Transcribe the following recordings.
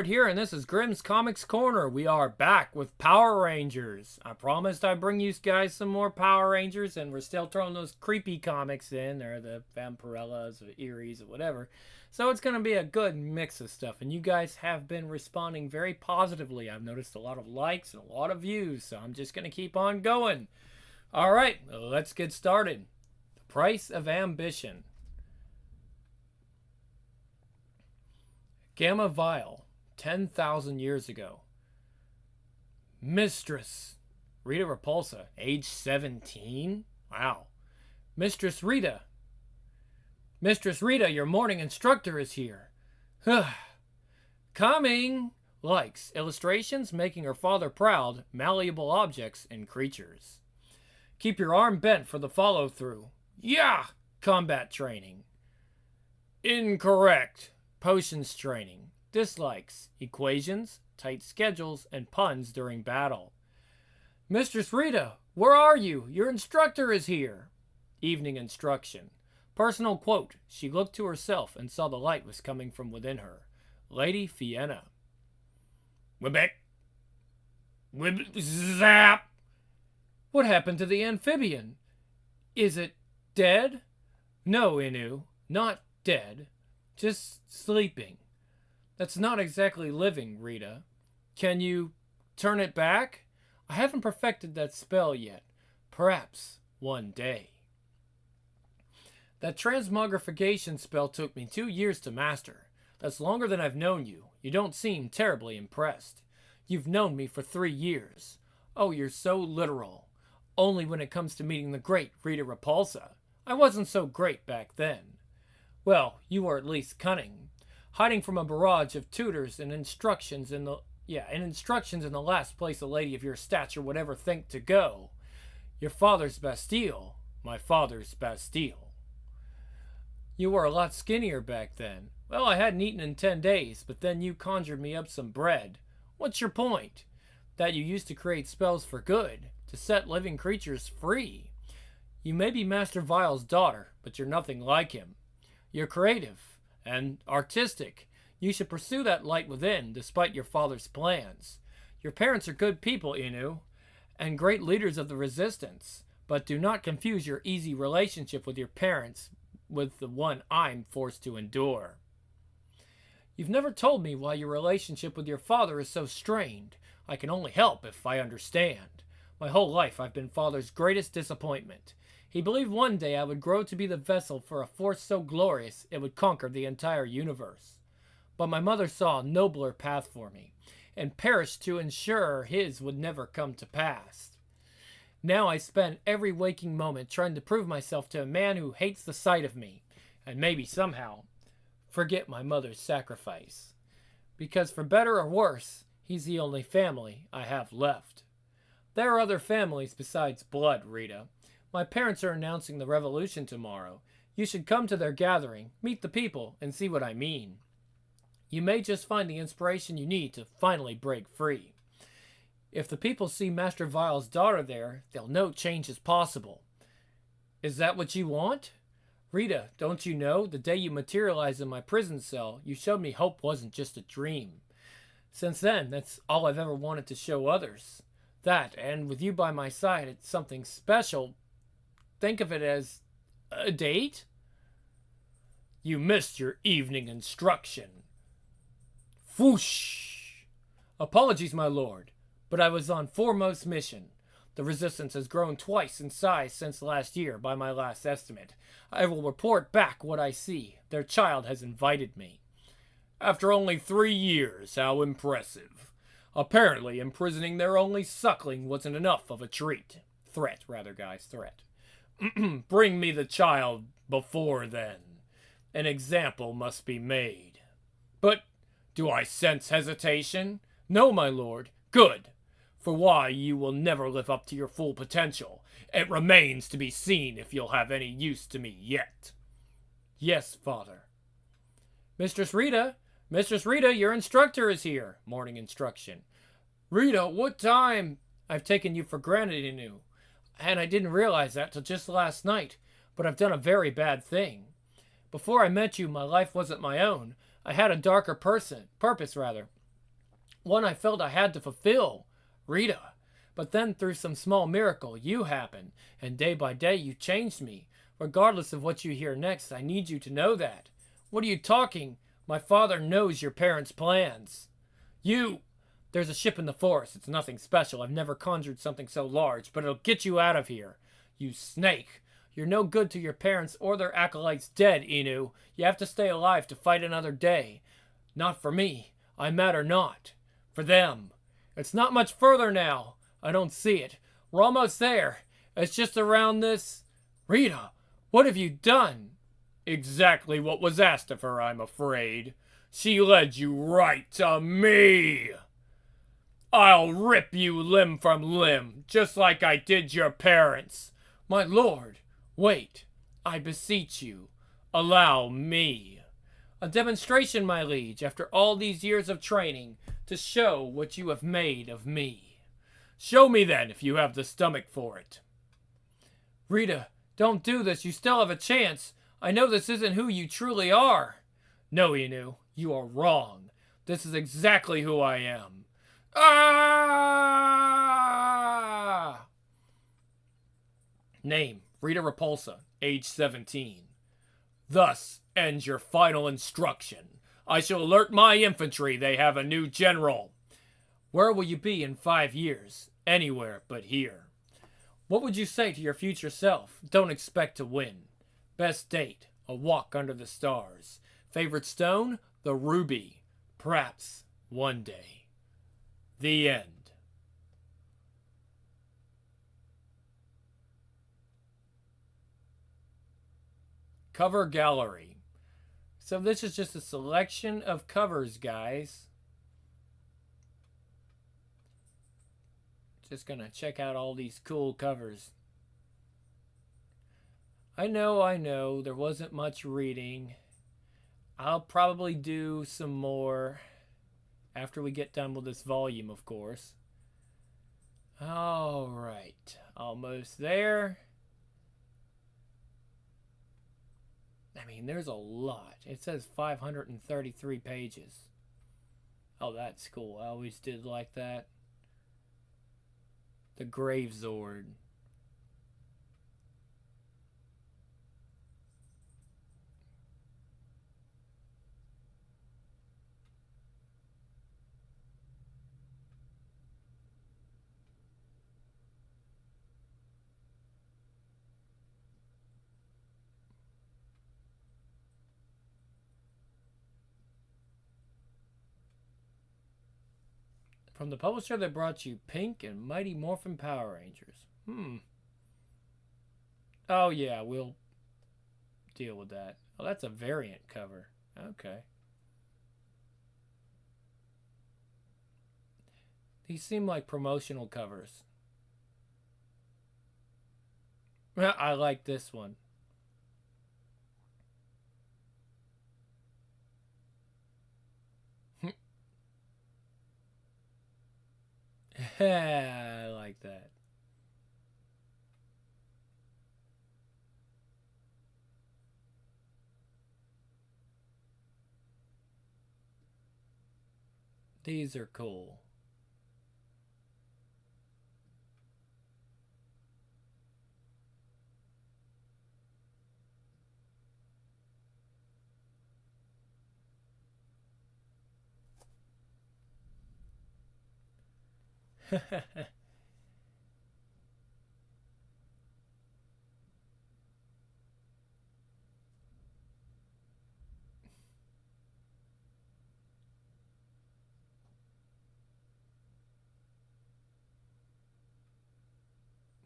Here, and this is Grimm's Comics Corner. We are back with Power Rangers. I promised I'd bring you guys some more Power Rangers, and we're still throwing those creepy comics in. They're the Vampirellas or Eries or whatever. So it's going to be a good mix of stuff, and you guys have been responding very positively. I've noticed a lot of likes and a lot of views, so I'm just going to keep on going. All right, let's get started. The Price of Ambition. Gamma Vial. 10,000 years ago. Mistress Rita Repulsa, age 17? Wow. Mistress Rita. Mistress Rita, your morning instructor is here. Coming! Likes, illustrations making her father proud, malleable objects and creatures. Keep your arm bent for the follow-through. Yeah! Combat training. Incorrect. Potions training. Dislikes, equations, tight schedules, and puns during battle. Mistress Rita, where are you? Your instructor is here. Evening instruction. Personal quote. She looked to herself and saw the light was coming from within her. Lady Fienna. Whibbeck. Zap. What happened to the amphibian? Is it dead? No, Inu, not dead. Just sleeping. That's not exactly living, Rita. Can you turn it back? I haven't perfected that spell yet. Perhaps one day. That transmogrification spell took me 2 years to master. That's longer than I've known you. You don't seem terribly impressed. You've known me for 3 years. Oh, you're so literal. Only when it comes to meeting the great Rita Repulsa. I wasn't so great back then. Well, you were at least cunning. Hiding from a barrage of tutors and instructions in the last place a lady of your stature would ever think to go. Your father's Bastille, my father's Bastille. You were a lot skinnier back then. Well, I hadn't eaten in 10 days, but then you conjured me up some bread. What's your point? That you used to create spells for good, to set living creatures free. You may be Master Vile's daughter, but you're nothing like him. You're creative and artistic. You should pursue that light within, despite your father's plans. Your parents are good people, Inu, and great leaders of the resistance, but do not confuse your easy relationship with your parents with the one I'm forced to endure. You've never told me why your relationship with your father is so strained. I can only help if I understand. My whole life I've been father's greatest disappointment. He believed one day I would grow to be the vessel for a force so glorious it would conquer the entire universe. But my mother saw a nobler path for me, and perished to ensure his would never come to pass. Now I spend every waking moment trying to prove myself to a man who hates the sight of me, and maybe somehow forget my mother's sacrifice. Because for better or worse, he's the only family I have left. There are other families besides blood, Rita. My parents are announcing the revolution tomorrow. You should come to their gathering, meet the people, and see what I mean. You may just find the inspiration you need to finally break free. If the people see Master Vile's daughter there, they'll know change is possible. Is that what you want? Rita, don't you know, the day you materialized in my prison cell, you showed me hope wasn't just a dream. Since then, that's all I've ever wanted to show others. That, and with you by my side, it's something special. Think of it as a date? You missed your evening instruction. Whoosh! Apologies, my lord, but I was on foremost mission. The resistance has grown twice in size since last year, by my last estimate. I will report back what I see. Their child has invited me. After only 3 years, how impressive. Apparently, imprisoning their only suckling wasn't enough of a treat. Threat. Bring me the child before then. An example must be made. But do I sense hesitation? No, my lord. Good. For why you will never live up to your full potential. It remains to be seen if you'll have any use to me yet. Yes, father. Mistress Rita, your instructor is here. Morning instruction. Rita, what time? I've taken you for granted, Inu. And I didn't realize that till just last night, but I've done a very bad thing. Before I met you, my life wasn't my own. I had a darker purpose. one I felt I had to fulfill, Rita. But then through some small miracle, you happened, and day by day you changed me. Regardless of what you hear next, I need you to know that. What are you talking? My father knows your parents' plans. You... There's a ship in the forest. It's nothing special. I've never conjured something so large, but it'll get you out of here. You snake. You're no good to your parents or their acolytes dead, Inu. You have to stay alive to fight another day. Not for me. I matter not. For them. It's not much further now. I don't see it. We're almost there. It's just around this... Rita, what have you done? Exactly what was asked of her, I'm afraid. She led you right to me. I'll rip you limb from limb, just like I did your parents. My lord, wait. I beseech you. Allow me. A demonstration, my liege, after all these years of training, to show what you have made of me. Show me then, if you have the stomach for it. Rita, don't do this. You still have a chance. I know this isn't who you truly are. No, Inu, you are wrong. This is exactly who I am. Ah! Name, Rita Repulsa, age 17. Thus ends your final instruction. I shall alert my infantry they have a new general. Where will you be in 5 years? Anywhere but here. What would you say to your future self? Don't expect to win. Best date, a walk under the stars. Favorite stone? The ruby. Perhaps one day. The end. Cover gallery. So this is just a selection of covers, guys. Just gonna check out all these cool covers. I know, there wasn't much reading. I'll probably do some more after we get done with this volume, of course. Alright, almost there. I mean, there's a lot. It says 533 pages. Oh, that's cool. I always did like that. The Gravesword. From the publisher that brought you Pink and Mighty Morphin Power Rangers. Oh, yeah, we'll deal with that. Oh, that's a variant cover. Okay. These seem like promotional covers. I like this one. I like that. These are cool.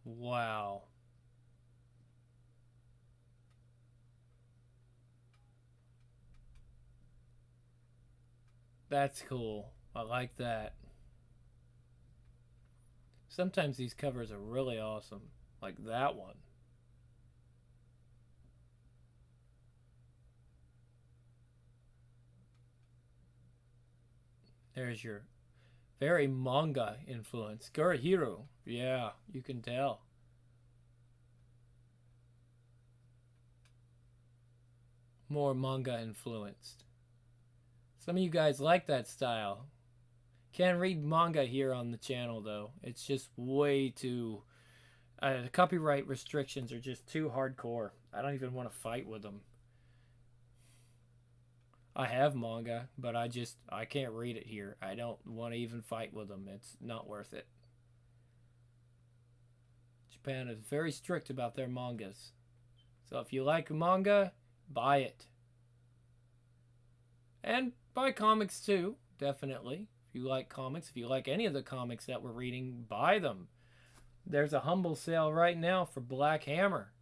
Wow. That's cool. I like that. Sometimes these covers are really awesome. Like that one. There's your very manga influence. Gurihiro. Yeah, you can tell. More manga influenced. Some of you guys like that style. Can't read manga here on the channel, though. It's just way too... the copyright restrictions are just too hardcore. I don't even want to fight with them. I have manga, but I can't read it here. I don't want to even fight with them. It's not worth it. Japan is very strict about their mangas. So if you like manga, buy it. And buy comics too, definitely. If you like comics, if you like any of the comics that we're reading, buy them. There's a humble sale right now for Black Hammer.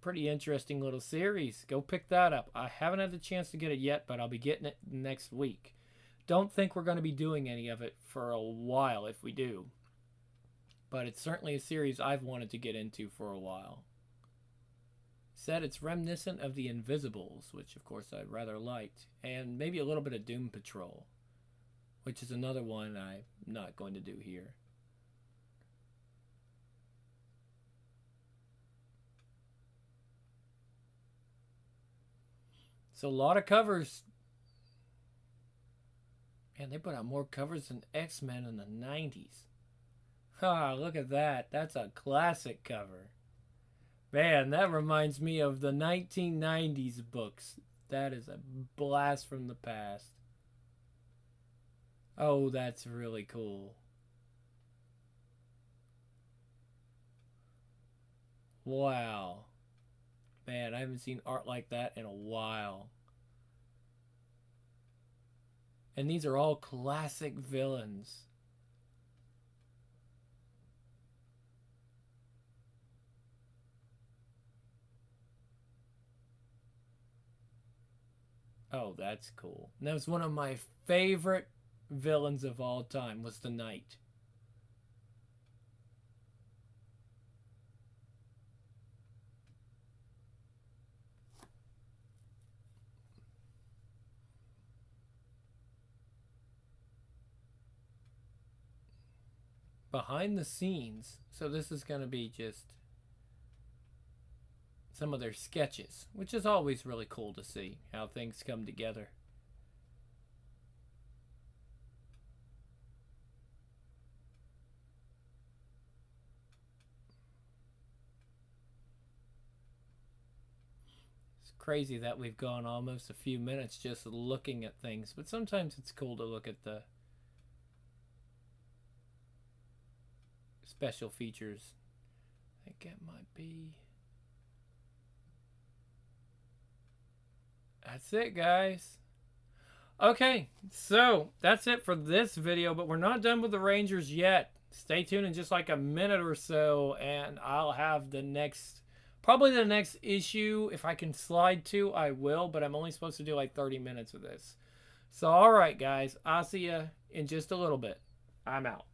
Pretty interesting little series. Go pick that up. I haven't had the chance to get it yet, but I'll be getting it next week. Don't think we're going to be doing any of it for a while if we do. But it's certainly a series I've wanted to get into for a while. Said it's reminiscent of The Invisibles, which of course I rather liked, and maybe a little bit of Doom Patrol, which is another one I'm not going to do here. So a lot of covers. Man, they put out more covers than X-Men in the 90s. Ah, look at that. That's a classic cover. Man, that reminds me of the 1990s books. That is a blast from the past. Oh, that's really cool. Wow. Man, I haven't seen art like that in a while. And these are all classic villains. Oh, that's cool. And that was one of my favorite villains of all time, was the Knight. Behind the scenes, so this is going to be just some of their sketches, which is always really cool to see how things come together. It's crazy that we've gone almost a few minutes just looking at things, but sometimes it's cool to look at the special features. I think it might be... That's it, guys. Okay, so that's it for this video, but we're not done with the Rangers yet. Stay tuned in just like a minute or so, and I'll have the next, probably the next issue. If I can slide to, I will, but I'm only supposed to do like 30 minutes of this. So, all right, guys, I'll see you in just a little bit. I'm out.